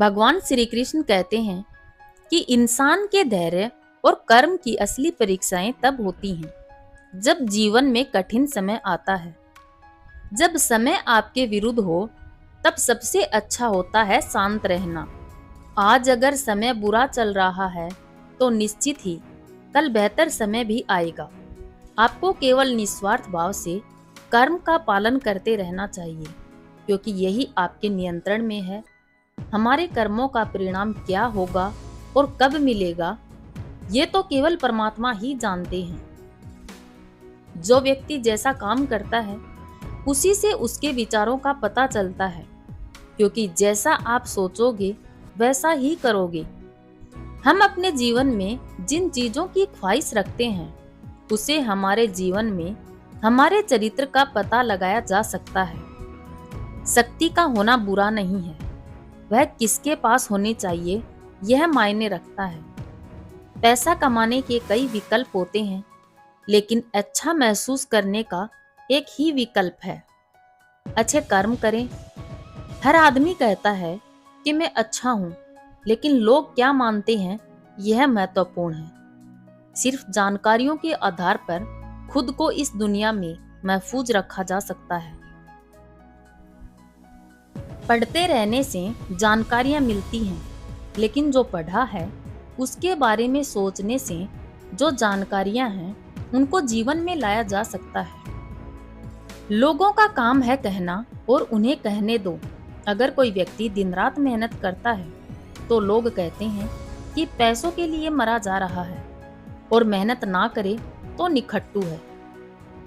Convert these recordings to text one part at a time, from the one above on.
भगवान श्री कृष्ण कहते हैं कि इंसान के धैर्य और कर्म की असली परीक्षाएं तब होती हैं जब जीवन में कठिन समय आता है। जब समय आपके विरुद्ध हो तब सबसे अच्छा होता है शांत रहना। आज अगर समय बुरा चल रहा है तो निश्चित ही कल बेहतर समय भी आएगा। आपको केवल निस्वार्थ भाव से कर्म का पालन करते रहना चाहिए, क्योंकि यही आपके नियंत्रण में है। हमारे कर्मों का परिणाम क्या होगा और कब मिलेगा, ये तो केवल परमात्मा ही जानते हैं। जो व्यक्ति जैसा काम करता है उसी से उसके विचारों का पता चलता है, क्योंकि जैसा आप सोचोगे वैसा ही करोगे। हम अपने जीवन में जिन चीजों की ख्वाहिश रखते हैं उसे हमारे जीवन में हमारे चरित्र का पता लगाया जा सकता है। शक्ति का होना बुरा नहीं है, वह किसके पास होनी चाहिए यह मायने रखता है। पैसा कमाने के कई विकल्प होते हैं, लेकिन अच्छा महसूस करने का एक ही विकल्प है। अच्छे कर्म करें। हर आदमी कहता है कि मैं अच्छा हूं, लेकिन लोग क्या मानते हैं यह महत्वपूर्ण है। सिर्फ जानकारियों के आधार पर खुद को इस दुनिया में महफूज रखा जा सकता है। पढ़ते रहने से जानकारियां मिलती हैं, लेकिन जो पढ़ा है उसके बारे में सोचने से जो जानकारियां हैं उनको जीवन में लाया जा सकता है। लोगों का काम है कहना और उन्हें कहने दो। अगर कोई व्यक्ति दिन रात मेहनत करता है तो लोग कहते हैं कि पैसों के लिए मरा जा रहा है, और मेहनत ना करे तो निखट्टू है।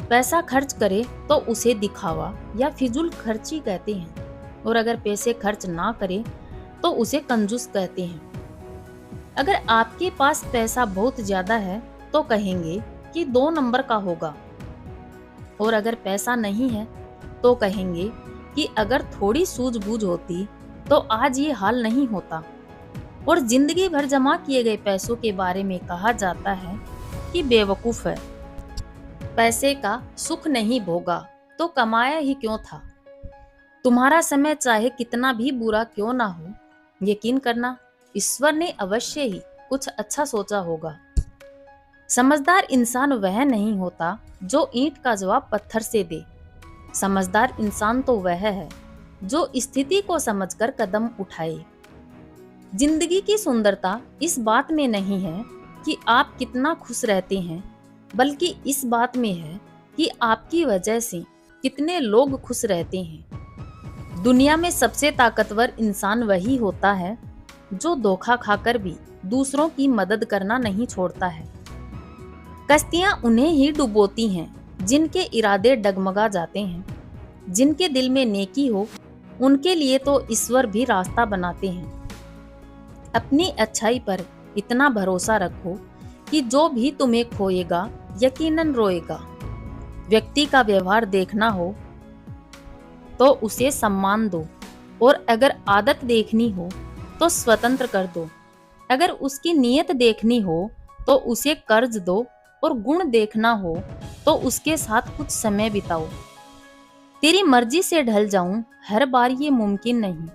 पैसा खर्च करे तो उसे दिखावा या फिजूल खर्ची कहते हैं, और अगर पैसे खर्च ना करे तो उसे कंजूस कहते हैं। अगर आपके पास पैसा बहुत ज्यादा है तो कहेंगे कि 2 नंबर का होगा, और अगर पैसा नहीं है तो कहेंगे कि अगर थोड़ी सूझबूझ होती तो आज ये हाल नहीं होता। और जिंदगी भर जमा किए गए पैसों के बारे में कहा जाता है कि बेवकूफ है, पैसे का सुख नहीं भोगा तो कमाया ही क्यों था। तुम्हारा समय चाहे कितना भी बुरा क्यों ना हो, यकीन करना ईश्वर ने अवश्य ही कुछ अच्छा सोचा होगा। समझदार इंसान वह नहीं होता जो ईंट का जवाब पत्थर से दे। समझदार इंसान तो वह है जो स्थिति को समझकर कदम उठाए। जिंदगी की सुंदरता इस बात में नहीं है कि आप कितना खुश रहते हैं, बल्कि इस बात में है कि आपकी वजह से कितने लोग खुश रहते हैं। दुनिया में सबसे ताकतवर इंसान वही होता है जो धोखा खाकर भी दूसरों की मदद करना नहीं छोड़ता है। कश्तियां उन्हें ही डुबोती हैं जिनके इरादे डगमगा जाते हैं। जिनके दिल में नेकी हो उनके लिए तो ईश्वर भी रास्ता बनाते हैं। अपनी अच्छाई पर इतना भरोसा रखो कि जो भी तुम्हें खोएगा यकीनन रोएगा। व्यक्ति का व्यवहार देखना हो तो उसे सम्मान दो, और अगर आदत देखनी हो तो स्वतंत्र कर दो। अगर उसकी नीयत देखनी हो तो उसे कर्ज दो, और गुण देखना हो तो उसके साथ कुछ समय बिताओ। तेरी मर्जी से ढल जाऊं हर बार ये मुमकिन नहीं।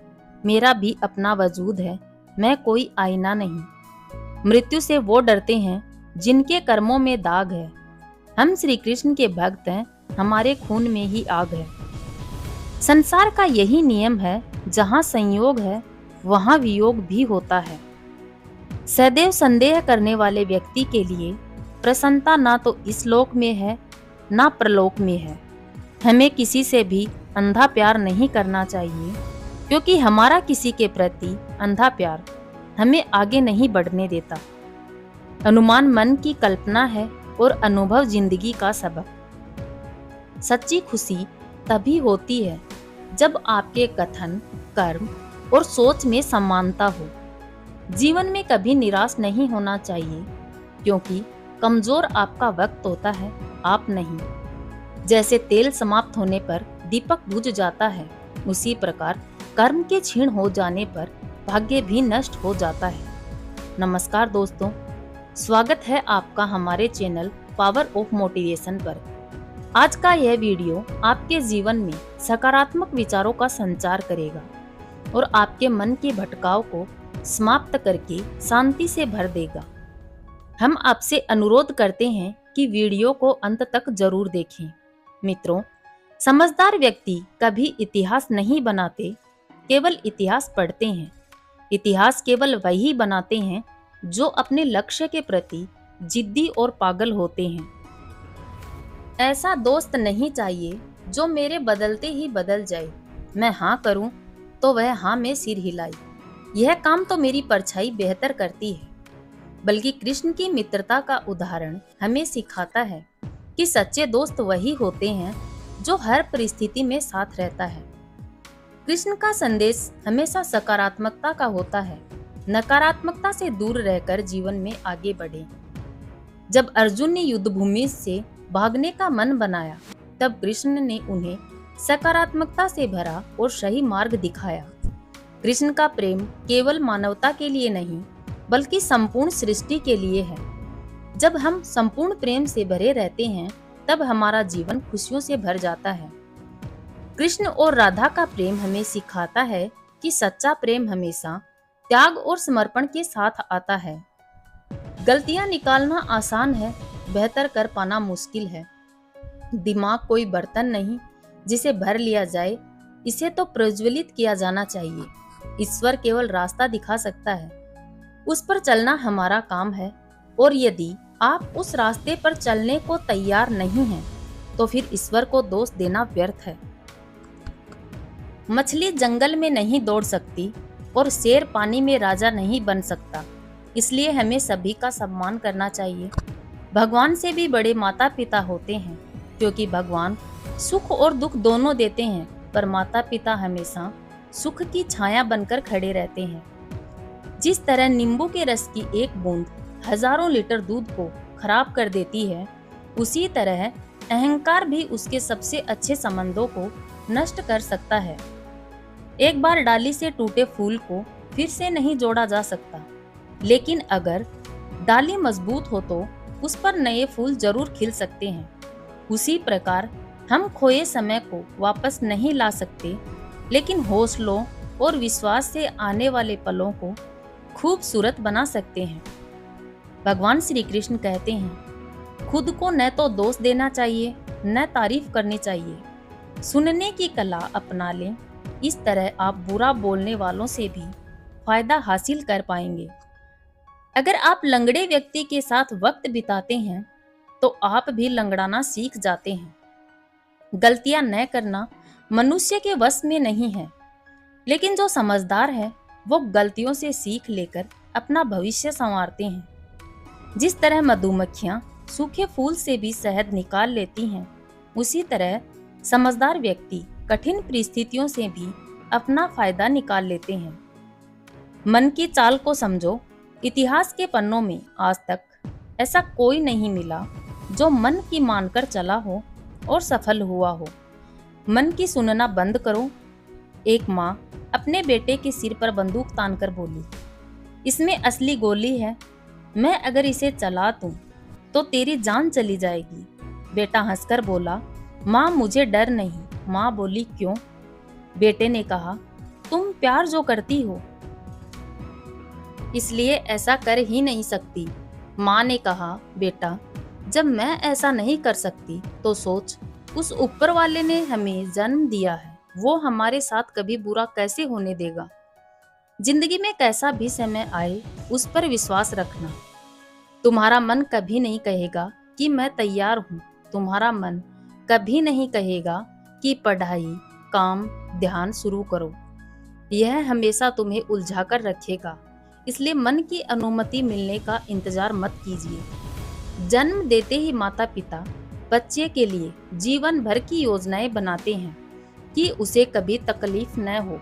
मेरा भी अपना वजूद है, मैं कोई आईना नहीं। मृत्यु से वो डरते हैं जिनके कर्मों में दाग है। हम श्री कृष्ण के भक्त हैं, हमारे खून में ही आग है। संसार का यही नियम है, जहाँ संयोग है वहाँ वियोग भी होता है। सदैव संदेह करने वाले व्यक्ति के लिए प्रसन्नता ना तो इस लोक में है ना परलोक में है। हमें किसी से भी अंधा प्यार नहीं करना चाहिए, क्योंकि हमारा किसी के प्रति अंधा प्यार हमें आगे नहीं बढ़ने देता। अनुमान मन की कल्पना है और अनुभव जिंदगी का सबक। सच्ची खुशी तभी होती है जब आपके कथन, कर्म और सोच में समानता हो। जीवन में कभी निराश नहीं होना चाहिए, क्योंकि कमजोर आपका वक्त होता है, आप नहीं। जैसे तेल समाप्त होने पर दीपक बुझ जाता है, उसी प्रकार कर्म के क्षीण हो जाने पर भाग्य भी नष्ट हो जाता है। नमस्कार दोस्तों, स्वागत है आपका हमारे चैनल पावर ऑफ मोटिवेशन पर। आज का यह वीडियो आपके जीवन में सकारात्मक विचारों का संचार करेगा। और आपके मन के भटकाव को समाप्त करके शांति से भर देगा। हम आपसे अनुरोध करते हैं कि वीडियो को अंत तक जरूर देखें। मित्रों, समझदार व्यक्ति कभी इतिहास नहीं बनाते, केवल इतिहास पढ़ते हैं। इतिहास केवल वही बनाते हैं जो अपने लक्ष्य के प्रति जिद्दी और पागल होते हैं। ऐसा दोस्त नहीं चाहिए जो मेरे बदलते ही बदल जाए, मैं हाँ करूं तो वह हाँ में सिर हिलाए, यह काम तो मेरी परछाई बेहतर करती है। बल्कि कृष्ण की मित्रता का उदाहरण हमें सिखाता है कि सच्चे दोस्त वही होते हैं जो हर परिस्थिति में साथ रहता है। कृष्ण का संदेश हमेशा सकारात्मकता का होता है, नकारात्मकता से दूर रहकर जीवन में आगे बढ़ें। जब अर्जुन ने युद्ध भूमि से भागने का मन बनाया, तब कृष्ण ने उन्हें सकारात्मकता से भरा और सही मार्ग दिखाया। कृष्ण का प्रेम केवल मानवता के लिए नहीं, बल्कि संपूर्ण सृष्टि के लिए है। जब हम संपूर्ण प्रेम से भरे रहते हैं, तब हमारा जीवन खुशियों से भर जाता है। कृष्ण और राधा का प्रेम हमें सिखाता है कि सच्चा प्रेम हमेशा त्याग और समर्पण के साथ आता है। गलतियां निकालना आसान है, बेहतर कर पाना मुश्किल है। दिमाग कोई बर्तन नहीं जिसे भर लिया जाए, इसे तो प्रज्वलित किया जाना चाहिए। ईश्वर केवल रास्ता दिखा सकता है, उस पर चलना हमारा काम है। और यदि आप उस रास्ते पर चलने को तैयार नहीं हैं, तो फिर ईश्वर को दोष देना व्यर्थ है। मछली जंगल में नहीं दौड़ सकती और शेर पानी में राजा नहीं बन सकता, इसलिए हमें सभी का सम्मान करना चाहिए। भगवान से भी बड़े माता पिता होते हैं, क्योंकि भगवान सुख और दुख दोनों देते हैं, पर माता पिता हमेशा सुख की छाया बनकर खड़े रहते हैं। जिस तरह नींबू के रस की एक बूंद हजारों लीटर दूध को खराब कर देती है, उसी तरह अहंकार भी उसके सबसे अच्छे संबंधों को नष्ट कर सकता है। एक बार डाली से टूटे फूल को फिर से नहीं जोड़ा जा सकता, लेकिन अगर डाली मजबूत हो तो उस पर नए फूल जरूर खिल सकते हैं। उसी प्रकार हम खोए समय को वापस नहीं ला सकते, लेकिन हौसलों और विश्वास से आने वाले पलों को खूबसूरत बना सकते हैं। भगवान श्री कृष्ण कहते हैं, खुद को न तो दोष देना चाहिए, न तारीफ करनी चाहिए। सुनने की कला अपना लें, इस तरह आप बुरा बोलने वालों से भी फायदा हासिल कर पाएंगे। अगर आप लंगड़े व्यक्ति के साथ वक्त बिताते हैं, तो आप भी लंगड़ाना सीख जाते हैं। गलतियां न करना मनुष्य के वश में नहीं है, लेकिन जो समझदार है वो गलतियों से सीख लेकर अपना भविष्य संवारते हैं। जिस तरह मधुमक्खियां सूखे फूल से भी शहद निकाल लेती हैं, उसी तरह समझदार व्यक्ति कठिन परिस्थितियों से भी अपना फायदा निकाल लेते हैं। मन की चाल को समझो। इतिहास के पन्नों में आज तक ऐसा कोई नहीं मिला जो मन की मानकर चला हो और सफल हुआ हो। मन की सुनना बंद करो। एक माँ अपने बेटे के सिर पर बंदूक तानकर बोली, इसमें असली गोली है, मैं अगर इसे चला दूं तो तेरी जान चली जाएगी। बेटा हंसकर बोला, माँ मुझे डर नहीं। माँ बोली, क्यों? बेटे ने कहा, तुम प्यार जो करती हो इसलिए ऐसा कर ही नहीं सकती। माँ ने कहा, बेटा जब मैं ऐसा नहीं कर सकती तो सोच, उस ऊपर वाले ने हमें जन्म दिया है, वो हमारे साथ कभी बुरा कैसे होने देगा। जिंदगी में कैसा भी समय आए, उस पर विश्वास रखना। तुम्हारा मन कभी नहीं कहेगा कि मैं तैयार हूँ। तुम्हारा मन कभी नहीं कहेगा कि पढ़ाई, काम, ध्यान शुरू करो। यह हमेशा तुम्हें उलझा कर रखेगा, इसलिए मन की अनुमति मिलने का इंतजार मत कीजिए। जन्म देते ही माता पिता बच्चे के लिए जीवन भर की योजनाएं बनाते हैं कि उसे कभी तकलीफ न हो।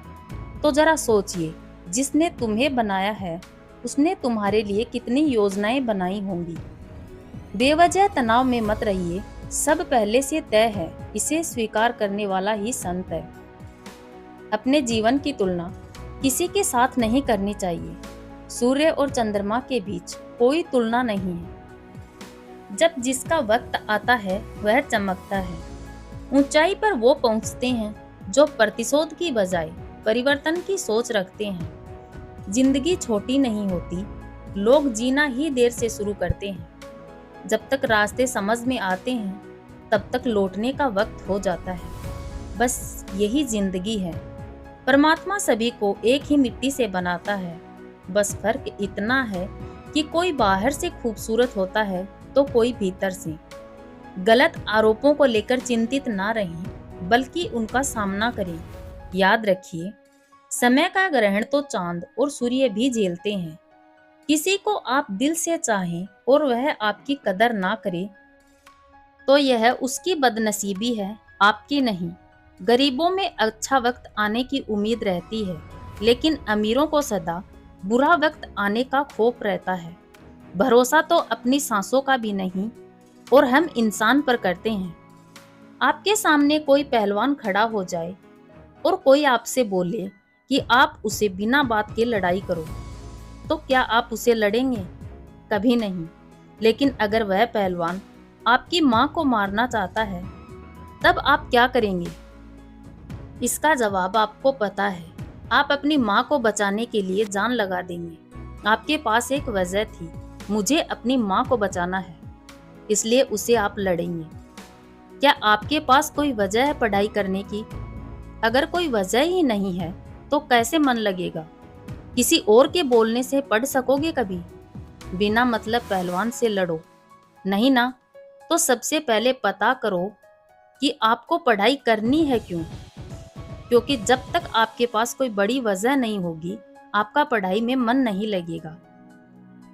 तो जरा सोचिए, जिसने तुम्हें बनाया है उसने तुम्हारे लिए कितनी योजनाएं बनाई होंगी। बेवजह तनाव में मत रहिए, सब पहले से तय है, इसे स्वीकार करने वाला ही संत है। अपने जीवन की तुलना किसी के साथ नहीं करनी चाहिए। सूर्य और चंद्रमा के बीच कोई तुलना नहीं है। जब जिसका वक्त आता है वह चमकता है। ऊंचाई पर वो पहुंचते हैं जो प्रतिशोध की बजाय परिवर्तन की सोच रखते हैं। जिंदगी छोटी नहीं होती, लोग जीना ही देर से शुरू करते हैं। जब तक रास्ते समझ में आते हैं तब तक लौटने का वक्त हो जाता है। बस यही जिंदगी है। परमात्मा सभी को एक ही मिट्टी से बनाता है। बस फर्क इतना है कि कोई बाहर से खूबसूरत होता है तो कोई भीतर से। गलत आरोपों को लेकर चिंतित ना रहें, बल्कि उनका सामना करें। याद रखिए, समय का ग्रहण तो चांद और सूर्य भी झेलते हैं। किसी को आप दिल से चाहें और वह आपकी कदर ना करे तो यह उसकी बदनसीबी है, आपकी नहीं। गरीबों में अच्छा वक्त आने की उम्मीद रहती है, लेकिन अमीरों को सदा बुरा वक्त आने का खौफ रहता है। भरोसा तो अपनी सांसों का भी नहीं और हम इंसान पर करते हैं। आपके सामने कोई पहलवान खड़ा हो जाए और कोई आपसे बोले कि आप उसे बिना बात के लड़ाई करो, तो क्या आप उसे लड़ेंगे? कभी नहीं। लेकिन अगर वह पहलवान आपकी माँ को मारना चाहता है, तब आप क्या करेंगे? इसका जवाब आपको पता है। आप अपनी माँ को बचाने के लिए जान लगा देंगे। आपके पास एक वजह थी, मुझे अपनी माँ को बचाना है, इसलिए उसे आप लड़ेंगे। क्या आपके पास कोई वजह है पढ़ाई करने की? अगर कोई वजह ही नहीं है तो कैसे मन लगेगा? किसी और के बोलने से पढ़ सकोगे कभी? बिना मतलब पहलवान से लड़ो नहीं ना, तो सबसे पहले पता करो कि आपको पढ़ाई करनी है क्यों। क्योंकि जब तक आपके पास कोई बड़ी वजह नहीं होगी, आपका पढ़ाई में मन नहीं लगेगा।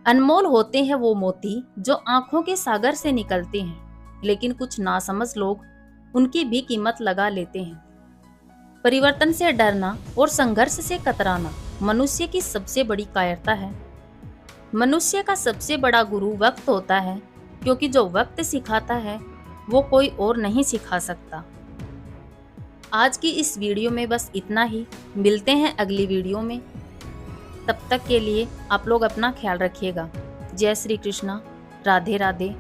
अनमोल होते हैं वो मोती जो आंखों के सागर से निकलते हैं, लेकिन कुछ नासमझ लोग उनकी भी कीमत लगा लेते हैं। परिवर्तन से डरना और संघर्ष से कतराना मनुष्य की सबसे बड़ी कायरता है। मनुष्य का सबसे बड़ा गुरु वक्त होता है, क्योंकि जो वक्त सिखाता है वो कोई और नहीं सिखा सकता। आज की इस वीडियो में बस इतना ही। मिलते हैं अगली वीडियो में। तब तक के लिए आप लोग अपना ख्याल रखिएगा। जय श्री कृष्णा। राधे राधे।